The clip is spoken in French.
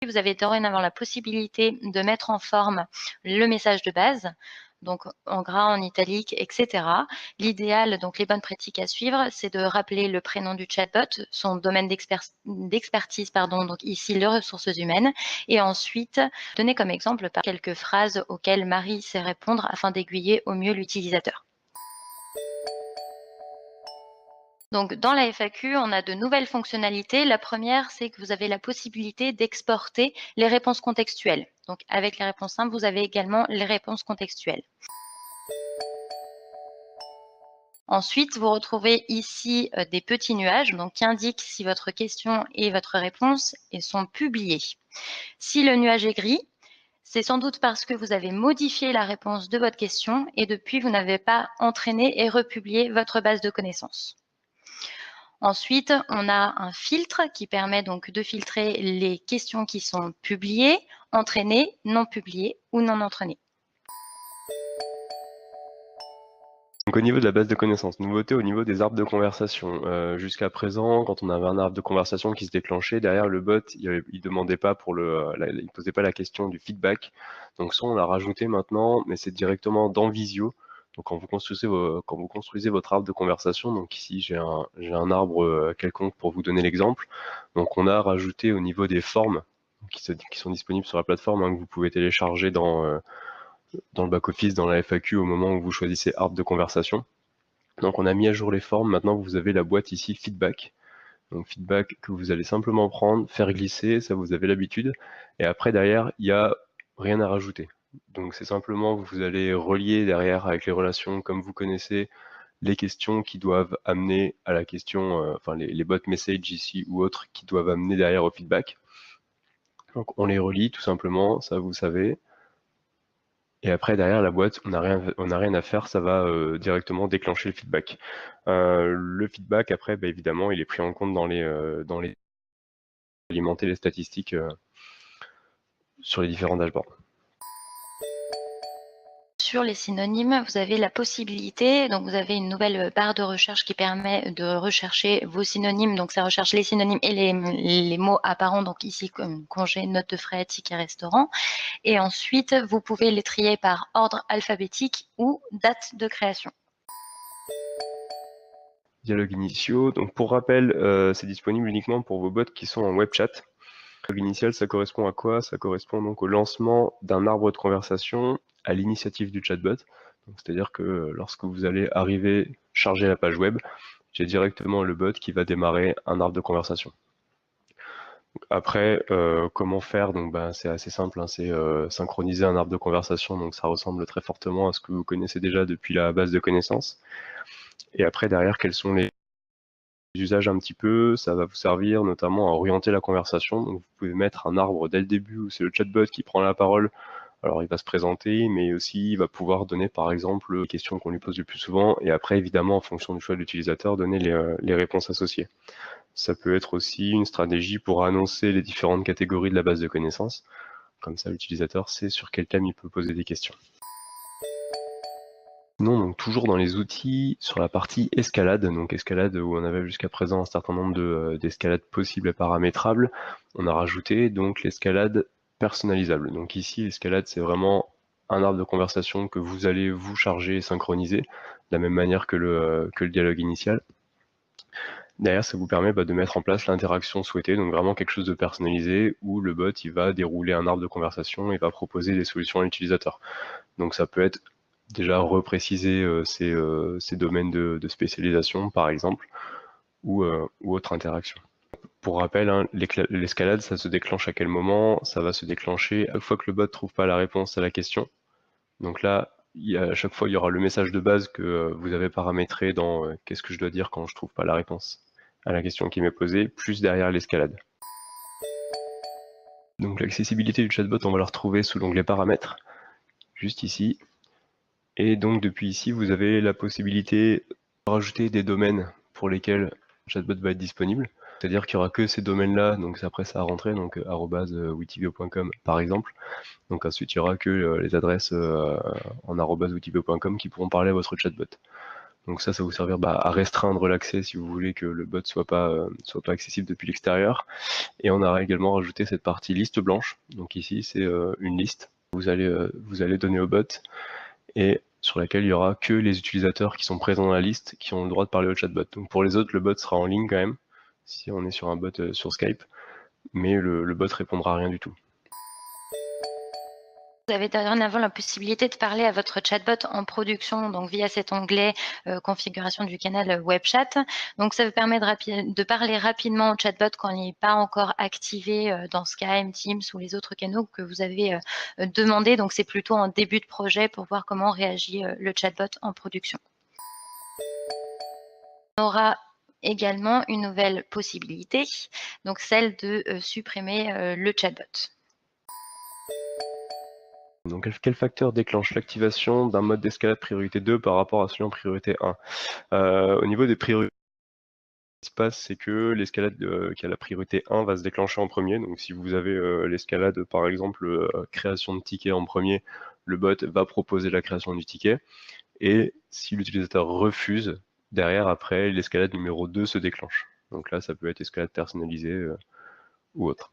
vous avez dorénavant la possibilité de mettre en forme le message de base, donc en gras, en italique, etc. L'idéal, donc les bonnes pratiques à suivre, c'est de rappeler le prénom du chatbot, son domaine d'expertise, donc ici les ressources humaines, et ensuite donner comme exemple par quelques phrases auxquelles Marie sait répondre afin d'aiguiller au mieux l'utilisateur. Donc, dans la FAQ, on a de nouvelles fonctionnalités. La première, c'est que vous avez la possibilité d'exporter les réponses contextuelles. Donc, avec les réponses simples, vous avez également les réponses contextuelles. Ensuite, vous retrouvez ici des petits nuages qui indiquent si votre question et votre réponse sont publiées. Si le nuage est gris, c'est sans doute parce que vous avez modifié la réponse de votre question et depuis, vous n'avez pas entraîné et republié votre base de connaissances. Ensuite, on a un filtre qui permet donc de filtrer les questions qui sont publiées, entraînées, non publiées ou non entraînées. Donc au niveau de la base de connaissances, nouveauté au niveau des arbres de conversation. Jusqu'à présent, quand on avait un arbre de conversation qui se déclenchait, derrière le bot, il demandait pas il posait pas la question du feedback. Donc ça, on l'a rajouté maintenant, mais c'est directement dans Visio. Donc quand vous construisez votre arbre de conversation, donc ici j'ai un arbre quelconque pour vous donner l'exemple. Donc on a rajouté au niveau des formes qui sont disponibles sur la plateforme, que vous pouvez télécharger dans le back-office, dans la FAQ au moment où vous choisissez arbre de conversation. Donc on a mis à jour les formes, maintenant vous avez la boîte ici feedback. Donc feedback que vous allez simplement prendre, faire glisser, ça vous avez l'habitude. Et après derrière, il n'y a rien à rajouter. Donc c'est simplement, vous allez relier derrière avec les relations comme vous connaissez, les questions qui doivent amener à la question, enfin les bot messages ici ou autres qui doivent amener derrière au feedback. Donc on les relie tout simplement, ça vous savez. Et après, derrière la boîte, on n'a rien à faire, ça va directement déclencher le feedback. Le feedback, après, évidemment, il est pris en compte dans les alimenter les statistiques sur les différents dashboards. Sur les synonymes, vous avez la possibilité, donc vous avez une nouvelle barre de recherche qui permet de rechercher vos synonymes. Donc ça recherche les synonymes et les mots apparents, donc ici comme congé, note de frais, ticket restaurant. Et ensuite, vous pouvez les trier par ordre alphabétique ou date de création. Dialogues initiaux. Donc pour rappel, c'est disponible uniquement pour vos bots qui sont en web chat. Le dialogue initial, ça correspond à quoi? Ça correspond donc au lancement d'un arbre de conversation à l'initiative du chatbot. C'est-à-dire que lorsque vous allez arriver, charger la page web, j'ai directement le bot qui va démarrer un arbre de conversation. Après, comment faire? Donc, c'est assez simple, c'est synchroniser un arbre de conversation. Donc, ça ressemble très fortement à ce que vous connaissez déjà depuis la base de connaissances. Et après, derrière, quels sont les usages un petit peu? Ça va vous servir notamment à orienter la conversation. Donc, vous pouvez mettre un arbre dès le début où c'est le chatbot qui prend la parole. Alors, il va se présenter, mais aussi il va pouvoir donner, par exemple, les questions qu'on lui pose le plus souvent. Et après, évidemment, en fonction du choix de l'utilisateur, donner les réponses associées. Ça peut être aussi une stratégie pour annoncer les différentes catégories de la base de connaissances. Comme ça, l'utilisateur sait sur quel thème il peut poser des questions. Non, donc toujours dans les outils, sur la partie escalade, donc escalade où on avait jusqu'à présent un certain nombre d'escalades possibles et paramétrables, on a rajouté donc l'escalade personnalisable. Donc ici, l'escalade, c'est vraiment un arbre de conversation que vous allez vous charger et synchroniser, de la même manière que le dialogue initial. Derrière, ça vous permet de mettre en place l'interaction souhaitée, donc vraiment quelque chose de personnalisé où le bot il va dérouler un arbre de conversation et va proposer des solutions à l'utilisateur. Donc ça peut être déjà repréciser ces domaines de spécialisation par exemple ou autre interaction. Pour rappel, l'escalade ça se déclenche à quel moment? Ça va se déclencher à chaque fois que le bot ne trouve pas la réponse à la question. Donc là, à chaque fois il y aura le message de base que vous avez paramétré dans qu'est-ce que je dois dire quand je ne trouve pas la réponse à la question qui m'est posée, plus derrière l'escalade. Donc l'accessibilité du chatbot, on va la retrouver sous l'onglet paramètres, juste ici. Et donc depuis ici, vous avez la possibilité de rajouter des domaines pour lesquels le chatbot va être disponible. C'est-à-dire qu'il n'y aura que ces domaines-là, donc après ça à rentrer, donc @witibio.com par exemple. Donc ensuite, il n'y aura que les adresses en @witibio.com qui pourront parler à votre chatbot. Donc ça vous servir à restreindre l'accès si vous voulez que le bot soit pas accessible depuis l'extérieur. Et on a également rajouté cette partie liste blanche. Donc ici, c'est une liste. Vous allez donner au bot et sur laquelle il y aura que les utilisateurs qui sont présents dans la liste qui ont le droit de parler au chatbot. Donc pour les autres, le bot sera en ligne quand même, si on est sur un bot sur Skype, mais le bot répondra à rien du tout. Vous avez dorénavant la possibilité de parler à votre chatbot en production, donc via cet onglet configuration du canal web chat. Donc ça vous permet de parler rapidement au chatbot quand il n'est pas encore activé dans Skype, Teams ou les autres canaux que vous avez demandé. Donc c'est plutôt en début de projet pour voir comment réagit le chatbot en production. On aura également une nouvelle possibilité, donc celle de supprimer le chatbot. Donc quel facteur déclenche l'activation d'un mode d'escalade priorité 2 par rapport à celui en priorité 1 ? Au niveau des priorités, ce qui se passe, c'est que l'escalade qui a la priorité 1 va se déclencher en premier. Donc si vous avez l'escalade, par exemple, création de ticket en premier, le bot va proposer la création du ticket. Et si l'utilisateur refuse, derrière, après, l'escalade numéro 2 se déclenche. Donc là, ça peut être escalade personnalisée ou autre.